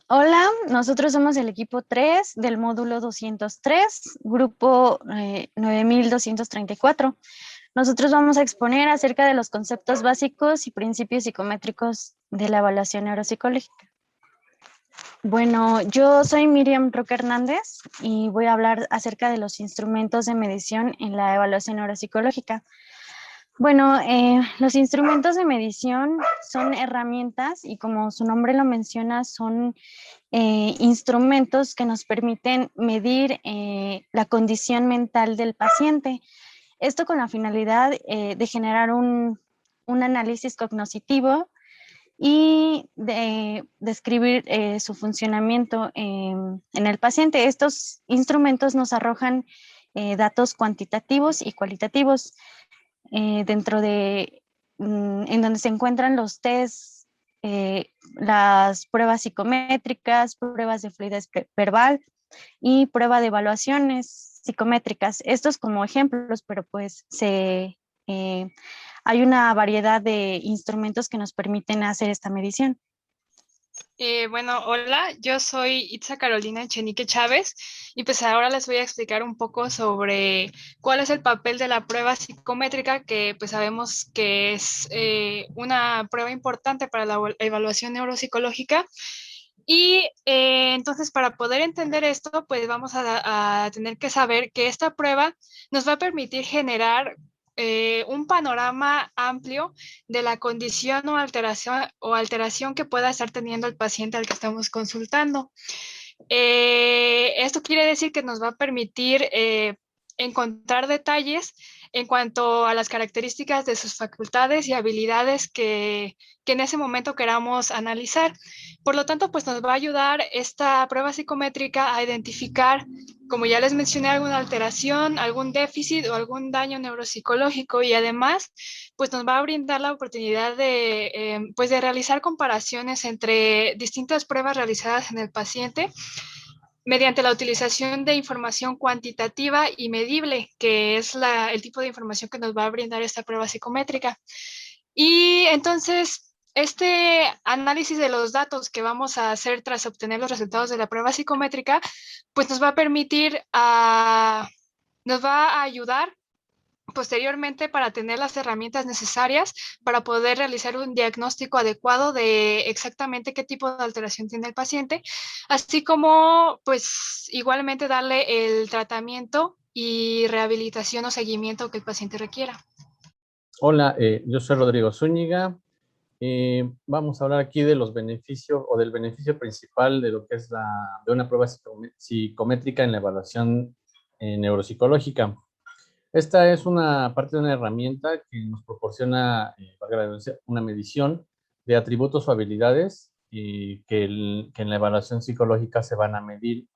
Hola, nosotros somos el equipo 3 del módulo 203, grupo 9234. Nosotros vamos a exponer acerca de los conceptos básicos y principios psicométricos de la evaluación neuropsicológica. Bueno, yo soy Miriam Roque Hernández y voy a hablar acerca de los instrumentos de medición en la evaluación neuropsicológica. Bueno, los instrumentos de medición son herramientas y como su nombre lo menciona, son instrumentos que nos permiten medir la condición mental del paciente. Esto con la finalidad de generar un análisis cognoscitivo y de describir su funcionamiento en el paciente. Estos instrumentos nos arrojan datos cuantitativos y cualitativos dentro de en donde se encuentran los test, las pruebas psicométricas, pruebas de fluidez verbal y prueba de evaluaciones psicométricas. Estos como ejemplos, pero pues hay una variedad de instrumentos que nos permiten hacer esta medición. Bueno, hola, yo soy Itza Carolina Echenique Chávez y pues ahora les voy a explicar un poco sobre cuál es el papel de la prueba psicométrica, que pues sabemos que es una prueba importante para la evaluación neuropsicológica. Y entonces para poder entender esto, pues vamos a tener que saber que esta prueba nos va a permitir generar un panorama amplio de la condición o alteración que pueda estar teniendo el paciente al que estamos consultando. Esto quiere decir que nos va a permitir encontrar detalles en cuanto a las características de sus facultades y habilidades que en ese momento queramos analizar. Por lo tanto, pues nos va a ayudar esta prueba psicométrica a identificar, como ya les mencioné, alguna alteración, algún déficit o algún daño neuropsicológico, y además pues nos va a brindar la oportunidad pues de realizar comparaciones entre distintas pruebas realizadas en el paciente mediante la utilización de información cuantitativa y medible, que es el tipo de información que nos va a brindar esta prueba psicométrica. Y entonces, este análisis de los datos que vamos a hacer tras obtener los resultados de la prueba psicométrica, pues nos va a permitir, nos va a ayudar posteriormente para tener las herramientas necesarias para poder realizar un diagnóstico adecuado de exactamente qué tipo de alteración tiene el paciente, así como pues igualmente darle el tratamiento y rehabilitación o seguimiento que el paciente requiera. Hola, yo soy Rodrigo Zúñiga. Vamos a hablar aquí de los beneficios o del beneficio principal de lo que es de una prueba psicométrica en la evaluación neuropsicológica. Esta es una parte de una herramienta que nos proporciona una medición de atributos o habilidades que en la evaluación psicológica se van a medir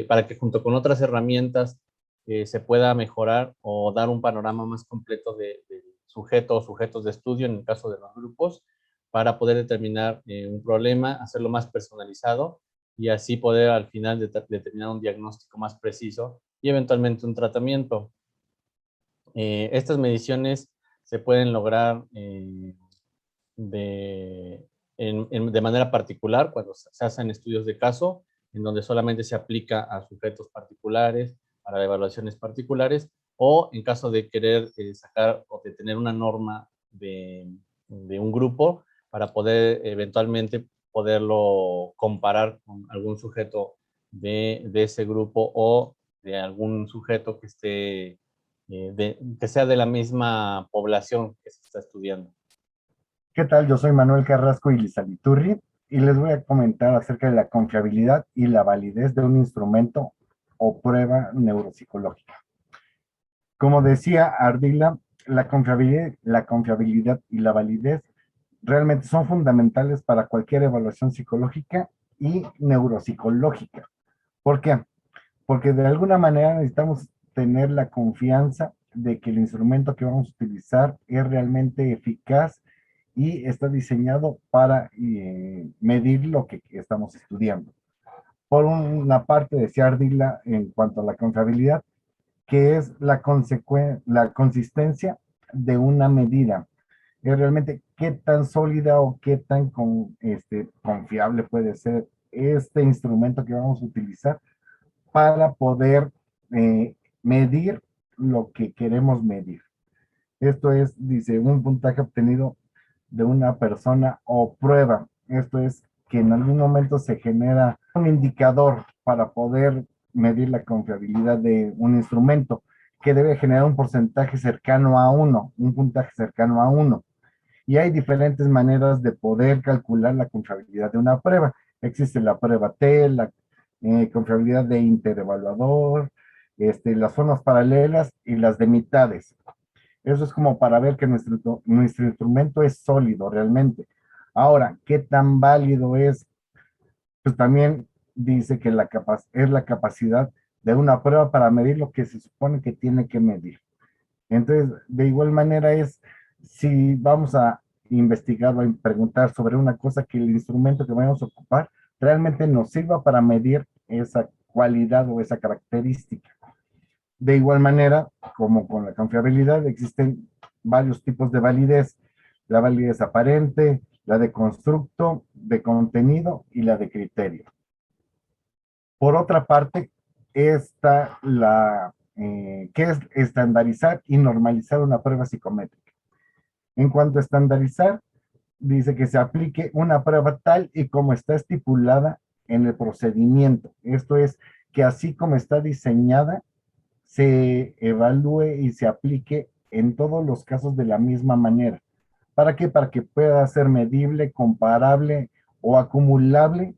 para que junto con otras herramientas se pueda mejorar o dar un panorama más completo del sujeto o sujetos de estudio en el caso de los grupos, para poder determinar un problema, hacerlo más personalizado y así poder al final determinar un diagnóstico más preciso y eventualmente un tratamiento. Estas mediciones se pueden lograr de manera particular cuando se hacen estudios de caso, en donde solamente se aplica a sujetos particulares, para evaluaciones particulares, o en caso de querer sacar o de tener una norma de un grupo para poder eventualmente poderlo comparar con algún sujeto de ese grupo o de algún sujeto que esté que sea de la misma población que se está estudiando. ¿Qué tal? Yo soy Manuel Carrasco y Lizaliturri y les voy a comentar acerca de la confiabilidad y la validez de un instrumento o prueba neuropsicológica. Como decía Ardila, la confiabilidad y la validez realmente son fundamentales para cualquier evaluación psicológica y neuropsicológica. ¿Por qué? Porque de alguna manera necesitamos tener la confianza de que el instrumento que vamos a utilizar es realmente eficaz y está diseñado para medir lo que estamos estudiando. Por una parte, decía Ardila en cuanto a la confiabilidad, que es la consistencia de una medida. es realmente qué tan sólida o qué tan confiable puede ser este instrumento que vamos a utilizar para poder medir lo que queremos medir. Esto es, dice, un puntaje obtenido de una persona o prueba. Esto es que en algún momento se genera un indicador para poder medir la confiabilidad de un instrumento que debe generar un porcentaje cercano a 1, un puntaje cercano a 1. Y hay diferentes maneras de poder calcular la confiabilidad de una prueba. Existe la prueba T, la confiabilidad de interevaluador, las formas paralelas y las de mitades. Eso es como para ver que nuestro instrumento es sólido realmente. Ahora, ¿qué tan válido es? Pues también dice que es la capacidad de una prueba para medir lo que se supone que tiene que medir. Entonces, de igual manera es, si vamos a investigar o a preguntar sobre una cosa, que el instrumento que vamos a ocupar realmente nos sirva para medir esa cualidad o esa característica. De igual manera, como con la confiabilidad, existen varios tipos de validez. La validez aparente, la de constructo, de contenido y la de criterio. Por otra parte, está que es estandarizar y normalizar una prueba psicométrica. En cuanto a estandarizar, dice que se aplique una prueba tal y como está estipulada en el procedimiento. Esto es, que así como está diseñada, se evalúe y se aplique en todos los casos de la misma manera. ¿Para qué? Para que pueda ser medible, comparable o acumulable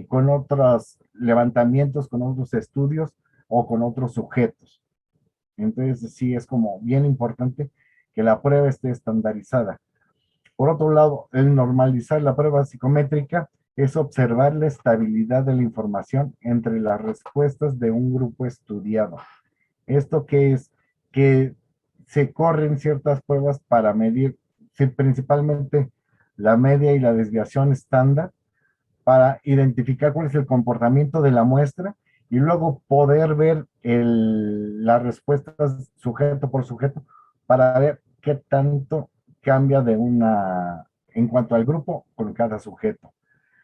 con otros levantamientos, con otros estudios o con otros sujetos. Entonces, sí es como bien importante que la prueba esté estandarizada. Por otro lado, el normalizar la prueba psicométrica es observar la estabilidad de la información entre las respuestas de un grupo estudiado. ¿Esto qué es? Que se corren ciertas pruebas para medir principalmente la media y la desviación estándar, para identificar cuál es el comportamiento de la muestra y luego poder ver las respuestas sujeto por sujeto para ver qué tanto cambia en cuanto al grupo con cada sujeto,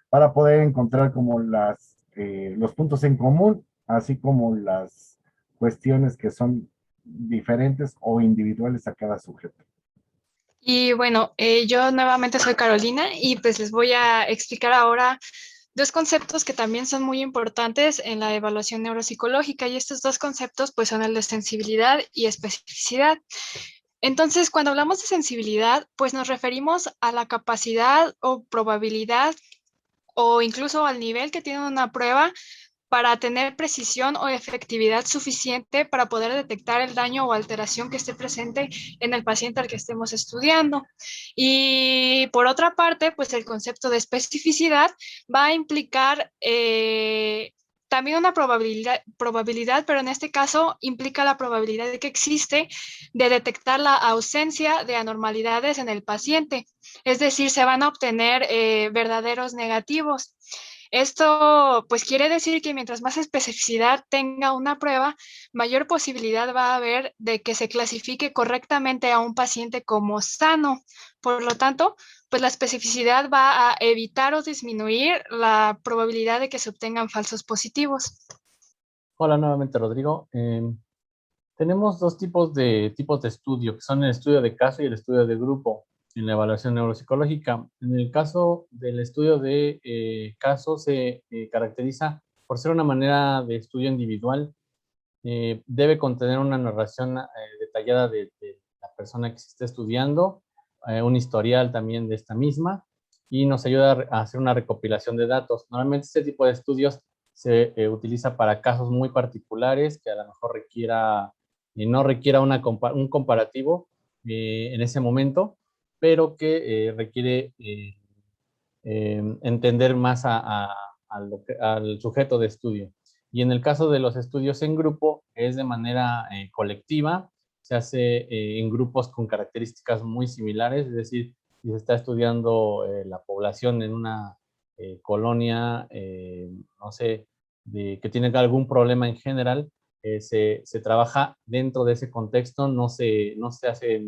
para poder encontrar como los puntos en común, así como las cuestiones que son diferentes o individuales a cada sujeto. Y bueno, yo nuevamente soy Carolina y pues les voy a explicar ahora dos conceptos que también son muy importantes en la evaluación neuropsicológica, y estos dos conceptos pues son el de sensibilidad y especificidad. Entonces, cuando hablamos de sensibilidad, pues nos referimos a la capacidad o probabilidad o incluso al nivel que tiene una prueba para tener precisión o efectividad suficiente para poder detectar el daño o alteración que esté presente en el paciente al que estemos estudiando. Y por otra parte, pues el concepto de especificidad va a implicar también una probabilidad, pero en este caso implica la probabilidad de que existe de detectar la ausencia de anormalidades en el paciente. Es decir, se van a obtener verdaderos negativos. Esto pues quiere decir que mientras más especificidad tenga una prueba, mayor posibilidad va a haber de que se clasifique correctamente a un paciente como sano. Por lo tanto, pues la especificidad va a evitar o disminuir la probabilidad de que se obtengan falsos positivos. Hola nuevamente, Rodrigo. Tenemos dos tipos de estudio, que son el estudio de caso y el estudio de grupo en la evaluación neuropsicológica. En el caso del estudio de caso se caracteriza por ser una manera de estudio individual. Debe contener una narración detallada de la persona que se está estudiando, un historial también de esta misma, y nos ayuda a hacer una recopilación de datos. Normalmente este tipo de estudios se utiliza para casos muy particulares que a lo mejor no requiera un comparativo en ese momento, pero que requiere entender más al sujeto de estudio. Y en el caso de los estudios en grupo, es de manera colectiva, se hace en grupos con características muy similares, es decir, si se está estudiando la población en una colonia, no sé, que tiene algún problema en general, se trabaja dentro de ese contexto, no se hace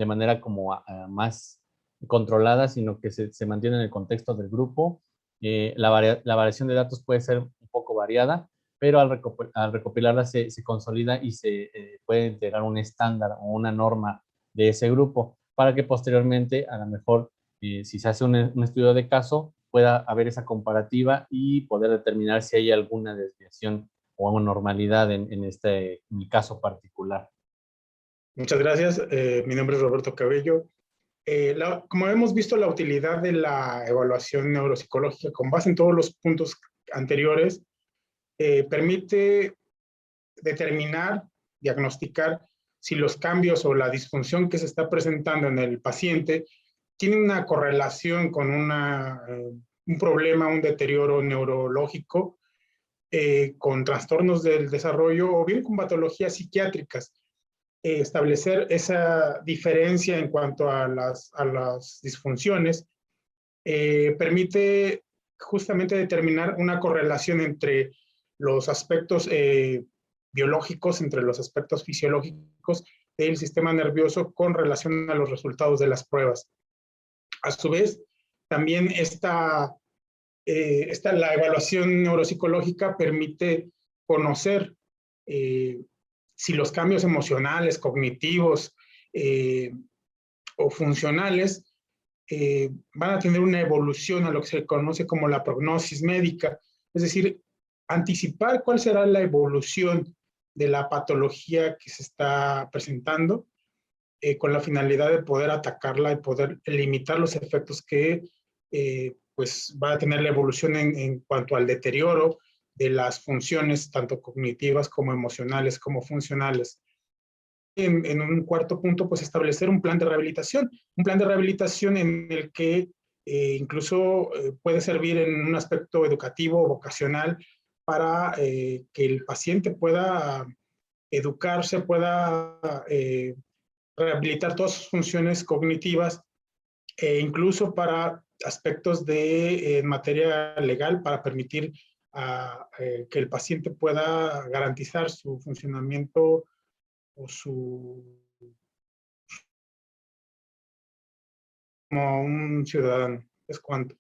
de manera como más controlada, sino que se mantiene en el contexto del grupo. La variación de datos puede ser un poco variada, pero al recopilarla se consolida y se puede integrar un estándar o una norma de ese grupo, para que posteriormente, a lo mejor, si se hace un estudio de caso, pueda haber esa comparativa y poder determinar si hay alguna desviación o anormalidad en el caso particular. Muchas gracias. Mi nombre es Roberto Cabello. Como hemos visto, la utilidad de la evaluación neuropsicológica con base en todos los puntos anteriores permite determinar, diagnosticar si los cambios o la disfunción que se está presentando en el paciente tiene una correlación con un problema, un deterioro neurológico, con trastornos del desarrollo o bien con patologías psiquiátricas. Establecer esa diferencia en cuanto a las disfunciones permite justamente determinar una correlación entre los aspectos biológicos, entre los aspectos fisiológicos del sistema nervioso con relación a los resultados de las pruebas. A su vez, también la evaluación neuropsicológica permite conocer si los cambios emocionales, cognitivos o funcionales van a tener una evolución a lo que se conoce como la prognosis médica, es decir, anticipar cuál será la evolución de la patología que se está presentando con la finalidad de poder atacarla y poder limitar los efectos que pues va a tener la evolución en cuanto al deterioro de las funciones tanto cognitivas como emocionales como funcionales. En un cuarto punto, pues establecer un plan de rehabilitación en el que incluso puede servir en un aspecto educativo o vocacional para que el paciente pueda educarse, pueda rehabilitar todas sus funciones cognitivas e incluso para aspectos de materia legal para permitir que el paciente pueda garantizar su funcionamiento o como un ciudadano. Es cuanto.